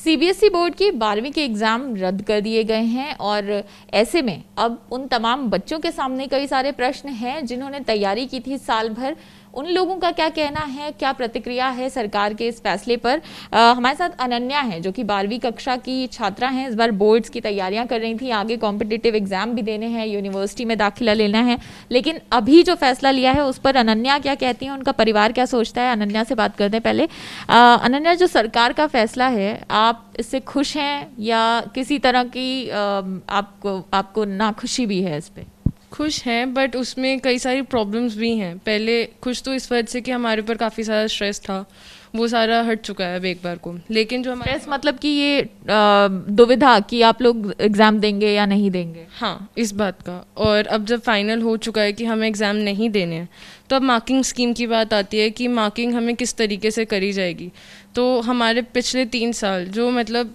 CBSE board की 12वीं के एग्ज़ाम रद्द कर दिए गए हैं और ऐसे में अब उन तमाम बच्चों के सामने कई सारे प्रश्न हैं जिन्होंने तैयारी की थी साल भर। उन लोगों का क्या कहना है, क्या प्रतिक्रिया है सरकार के इस फैसले पर। हमारे साथ अनन्या है जो कि 12वीं कक्षा की छात्रा हैं। इस बार बोर्ड्स की तैयारियां कर रही थी, आगे कॉम्पिटिटिव एग्जाम भी देने हैं, यूनिवर्सिटी में दाखिला लेना है, लेकिन अभी जो फैसला लिया है उस पर अनन्या क्या कहती हैं, उनका परिवार क्या सोचता है। अनन्या से बात करते हैं पहले। अनन्या, जो सरकार का फैसला है, आप इससे खुश हैं या किसी तरह की आपको नाखुशी भी है इस पे? खुश हैं, बट उसमें कई सारी प्रॉब्लम्स भी हैं। पहले खुश तो इस वजह से कि हमारे ऊपर काफ़ी सारा स्ट्रेस था, वो सारा हट चुका है अब एक बार को। लेकिन जो हमारे स्ट्रेस मतलब कि ये दुविधा कि आप लोग एग्जाम देंगे या नहीं देंगे। हाँ, इस बात का। और अब जब फाइनल हो चुका है कि हमें एग्ज़ाम नहीं देने हैं, तो अब मार्किंग स्कीम की बात आती है कि मार्किंग हमें किस तरीके से करी जाएगी। तो हमारे पिछले 3 साल जो मतलब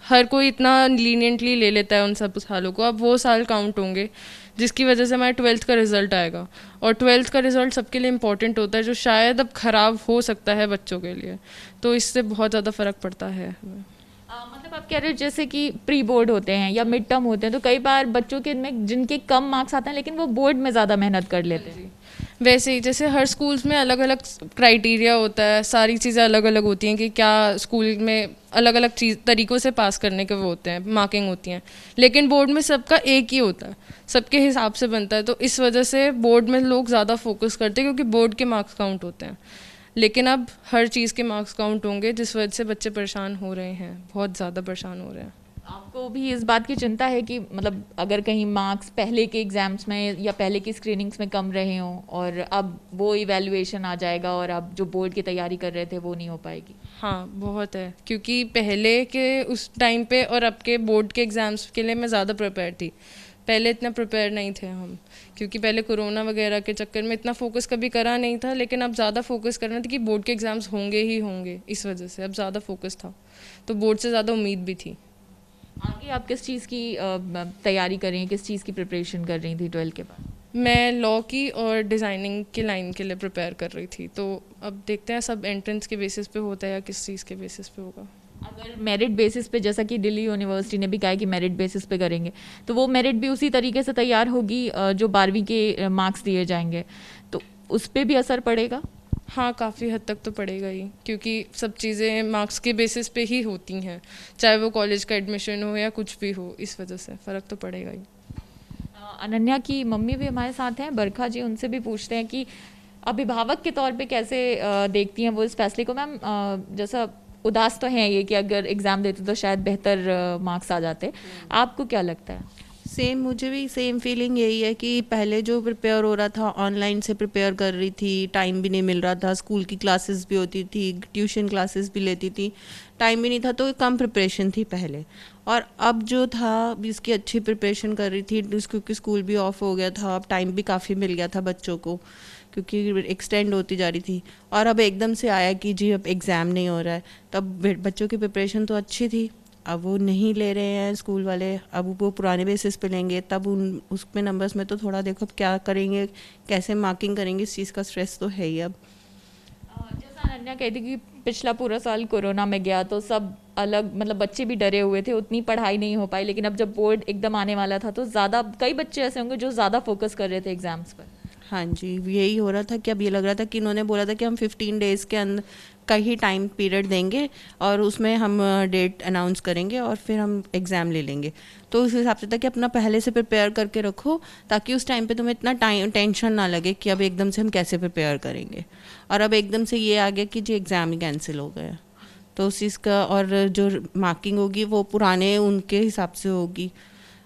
हर कोई इतना लीनियंटली ले लेता है उन सब सालों को, अब वो साल काउंट होंगे जिसकी वजह से हमारे 12th का रिज़ल्ट आएगा। और 12th का रिज़ल्ट सबके लिए इम्पॉर्टेंट होता है, जो शायद अब ख़राब हो सकता है बच्चों के लिए। तो इससे बहुत ज़्यादा फ़र्क पड़ता है। मतलब आप कह रहे हो जैसे कि प्री बोर्ड होते हैं या मिड टर्म होते हैं, तो कई बार बच्चों के में जिनके कम मार्क्स आते हैं लेकिन वो बोर्ड में ज़्यादा मेहनत कर लेते हैं। वैसे ही जैसे हर स्कूल्स में अलग अलग क्राइटेरिया होता है, सारी चीज़ें अलग अलग होती हैं कि क्या स्कूल में अलग अलग तरीक़ों से पास करने के वो होते हैं, मार्किंग होती हैं। लेकिन बोर्ड में सबका एक ही होता है, सबके हिसाब से बनता है। तो इस वजह से बोर्ड में लोग ज़्यादा फोकस करते हैं क्योंकि बोर्ड के मार्क्स काउंट होते हैं। लेकिन अब हर चीज़ के मार्क्स काउंट होंगे, जिस वजह से बच्चे परेशान हो रहे हैं, बहुत ज़्यादा परेशान हो रहे हैं। आपको भी इस बात की चिंता है कि मतलब अगर कहीं मार्क्स पहले के एग्जाम्स में या पहले की स्क्रीनिंग्स में कम रहे हों और अब वो इवैल्यूएशन आ जाएगा और अब जो बोर्ड की तैयारी कर रहे थे वो नहीं हो पाएगी? हाँ, बहुत है, क्योंकि पहले के उस टाइम पे और अब के बोर्ड के एग्ज़ाम्स के लिए मैं ज़्यादा प्रिपेयर थी। पहले इतना प्रिपेयर नहीं थे हम, क्योंकि पहले कोरोना वगैरह के चक्कर में इतना फोकस कभी करा नहीं था। लेकिन अब ज़्यादा फोकस करना था कि बोर्ड के एग्ज़ाम्स होंगे ही होंगे, इस वजह से अब ज़्यादा फोकस था, तो बोर्ड से ज़्यादा उम्मीद भी थी। आगे आप किस चीज़ की तैयारी कर रही हैं, किस चीज़ की प्रिपरेशन कर रही थी 12th के बाद? मैं लॉ की और डिज़ाइनिंग की लाइन के लिए प्रिपेयर कर रही थी। तो अब देखते हैं सब एंट्रेंस के बेसिस पे होता है या किस चीज़ के बेसिस पे होगा। अगर मेरिट बेसिस पे, जैसा कि दिल्ली यूनिवर्सिटी ने भी कहा है कि मेरिट बेसिस पे करेंगे, तो वो मेरिट भी उसी तरीके से तैयार होगी जो 12वीं के मार्क्स दिए जाएंगे, तो उस पर भी असर पड़ेगा? हाँ, काफ़ी हद तक तो पड़ेगा ही, क्योंकि सब चीज़ें मार्क्स के बेसिस पे ही होती हैं, चाहे वो कॉलेज का एडमिशन हो या कुछ भी हो। इस वजह से फ़र्क तो पड़ेगा ही। अनन्या की मम्मी भी हमारे साथ हैं, बरखा जी, उनसे भी पूछते हैं कि अभिभावक के तौर पे कैसे देखती हैं वो इस फैसले को। मैम, जैसा उदास तो हैं ये कि अगर एग्ज़ाम देते तो शायद बेहतर मार्क्स आ जाते, आपको क्या लगता है? सेम, मुझे भी सेम फीलिंग यही है कि पहले जो प्रिपेयर हो रहा था ऑनलाइन से प्रिपेयर कर रही थी, टाइम भी नहीं मिल रहा था, स्कूल की क्लासेस भी होती थी, ट्यूशन क्लासेस भी लेती थी, टाइम भी नहीं था, तो कम प्रिपरेशन थी पहले। और अब जो था इसकी अच्छी प्रिपरेशन कर रही थी, क्योंकि स्कूल भी ऑफ हो गया था, अब टाइम भी काफ़ी मिल गया था बच्चों को, क्योंकि एक्सटेंड होती जा रही थी। और अब एकदम से आया कि जी अब एग्ज़ाम नहीं हो रहा है, तब बच्चों की प्रिपरेशन तो अच्छी थी, अब वो नहीं ले रहे हैं स्कूल वाले, अब वो पुराने बेसिस पे लेंगे, तब उसमें नंबर्स में तो थोड़ा देखो अब क्या करेंगे, कैसे मार्किंग करेंगे, इस चीज़ का स्ट्रेस तो है ही। अब जैसा अनन्या कहती कि पिछला पूरा साल कोरोना में गया तो सब अलग, मतलब बच्चे भी डरे हुए थे, उतनी पढ़ाई नहीं हो पाई, लेकिन अब जब बोर्ड एकदम आने वाला था तो ज़्यादा, कई बच्चे ऐसे होंगे जो ज़्यादा फोकस कर रहे थे एग्जाम्स पर। हाँ जी, यही हो रहा था कि अब ये लग रहा था कि इन्होंने बोला था कि हम 15 डेज़ के अंदर का ही टाइम पीरियड देंगे और उसमें हम डेट अनाउंस करेंगे और फिर हम एग्ज़ाम ले लेंगे। तो उस हिसाब से था कि अपना पहले से प्रिपेयर करके रखो, ताकि उस टाइम पे तुम्हें इतना टेंशन ना लगे कि अब एकदम से हम कैसे प्रिपेयर करेंगे। और अब एकदम से ये आ गया कि जी एग्ज़ाम ही कैंसिल हो गया, तो उस चीज़ का, और जो मार्किंग होगी वो पुराने उनके हिसाब से होगी।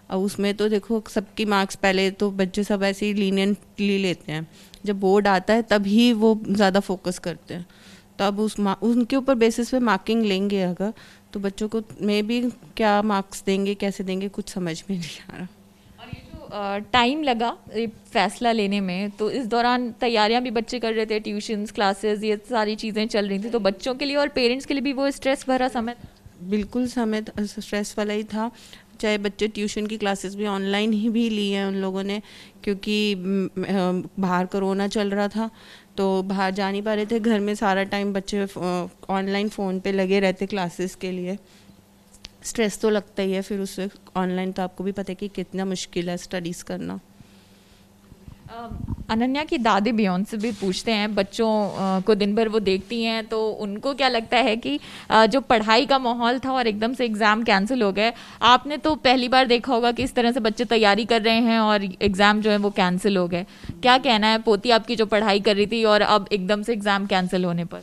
अब उसमें तो देखो सबकी मार्क्स, पहले तो बच्चे सब ऐसे ही लीनियंटली लेते हैं, जब बोर्ड आता है तभी वो ज़्यादा फोकस करते हैं, तब उनके ऊपर बेसिस पे मार्किंग लेंगे अगर, तो बच्चों को मे भी क्या मार्क्स देंगे, कैसे देंगे, कुछ समझ में नहीं आ रहा। और ये जो टाइम लगा ये फैसला लेने में, तो इस दौरान तैयारियां भी बच्चे कर रहे थे, ट्यूशन्स, क्लासेस, ये सारी चीज़ें चल रही थी, तो बच्चों के लिए और पेरेंट्स के लिए भी वो स्ट्रेस भरा समय? बिल्कुल समय स्ट्रेस वाला ही था, चाहे बच्चे ट्यूशन की क्लासेस भी ऑनलाइन ही भी ली हैं उन लोगों ने, क्योंकि बाहर कोरोना चल रहा था, तो बाहर जा नहीं पा रहे थे, घर में सारा टाइम बच्चे ऑनलाइन फ़ोन पे लगे रहते क्लासेस के लिए। स्ट्रेस तो लगता ही है, फिर उससे ऑनलाइन तो आपको भी पता है कि कितना मुश्किल है स्टडीज़ करना। अनन्या की दादी बियॉन से भी पूछते हैं, बच्चों को दिन भर वो देखती हैं तो उनको क्या लगता है कि जो पढ़ाई का माहौल था और एकदम से एग्ज़ाम कैंसिल हो गए, आपने तो पहली बार देखा होगा कि इस तरह से बच्चे तैयारी कर रहे हैं और एग्ज़ाम जो है वो कैंसिल हो गए। क्या कहना है, पोती आपकी जो पढ़ाई कर रही थी और अब एकदम से एग्ज़ाम कैंसिल होने पर?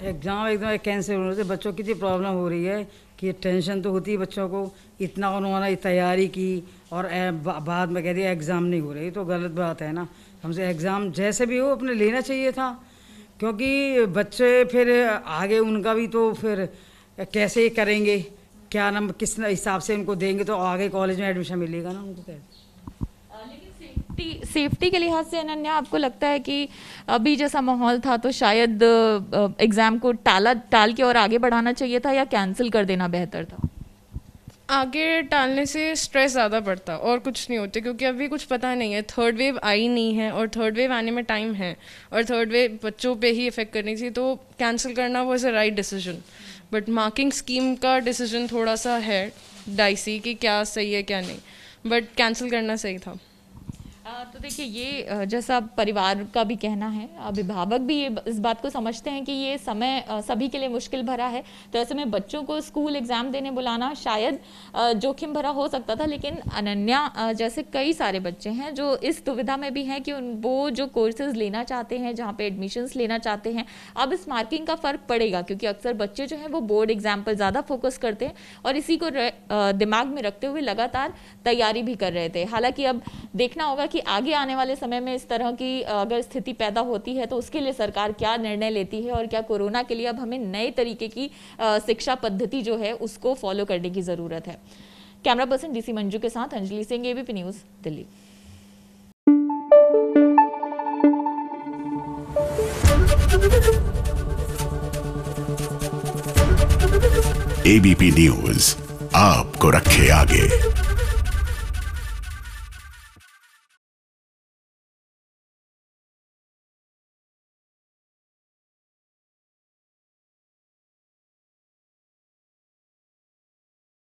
एग्ज़ाम एकदम कैंसिल होने से बच्चों की कितनी प्रॉब्लम हो रही है कि टेंशन तो होती है बच्चों को, इतना उन्होंने तैयारी की और बाद में कह दिया एग्ज़ाम नहीं हो रही, तो गलत बात है ना। हमसे एग्ज़ाम जैसे भी हो अपने लेना चाहिए था, क्योंकि बच्चे फिर आगे उनका भी तो फिर कैसे करेंगे, क्या नाम किस हिसाब से उनको देंगे तो आगे कॉलेज में एडमिशन मिलेगा ना उनको। कैसे सेफ्टी के लिहाज से अनन्या आपको लगता है कि अभी जैसा माहौल था तो शायद एग्ज़ाम को टाल के और आगे बढ़ाना चाहिए था, या कैंसिल कर देना बेहतर था? आगे टालने से स्ट्रेस ज़्यादा बढ़ता और कुछ नहीं होते, क्योंकि अभी कुछ पता नहीं है, थर्ड वेव आई नहीं है और थर्ड वेव आने में टाइम है और थर्ड वेव बच्चों पे ही इफ़ेक्ट करनी थी, तो कैंसिल करना was a right decision. But marking scheme का डिसीजन थोड़ा सा है डाइसी कि क्या सही है क्या नहीं, बट कैंसिल करना सही था। तो देखिए, ये जैसा परिवार का भी कहना है, अभिभावक भी ये इस बात को समझते हैं कि ये समय सभी के लिए मुश्किल भरा है, तो ऐसे में बच्चों को स्कूल एग्ज़ाम देने बुलाना शायद जोखिम भरा हो सकता था। लेकिन अनन्या जैसे कई सारे बच्चे हैं जो इस दुविधा में भी हैं कि वो जो कोर्सेज लेना चाहते हैं, जहाँ पे एडमिशन्स लेना चाहते हैं, अब इस मार्किंग का फ़र्क पड़ेगा, क्योंकि अक्सर बच्चे जो हैं वो बोर्ड एग्ज़ाम पर ज़्यादा फोकस करते हैं और इसी को दिमाग में रखते हुए लगातार तैयारी भी कर रहे थे। हालाँकि अब देखना होगा कि आगे आने वाले समय में इस तरह की अगर स्थिति पैदा होती है तो उसके लिए सरकार क्या निर्णय लेती है और क्या कोरोना के लिए अब हमें नए तरीके की शिक्षा पद्धति जो है उसको फॉलो करने की ज़रूरत है। कैमरा पर्सन डीसी मंजू के साथ Anjali Singh, ABP news, Delhi. ABP news आपको रखे आगे।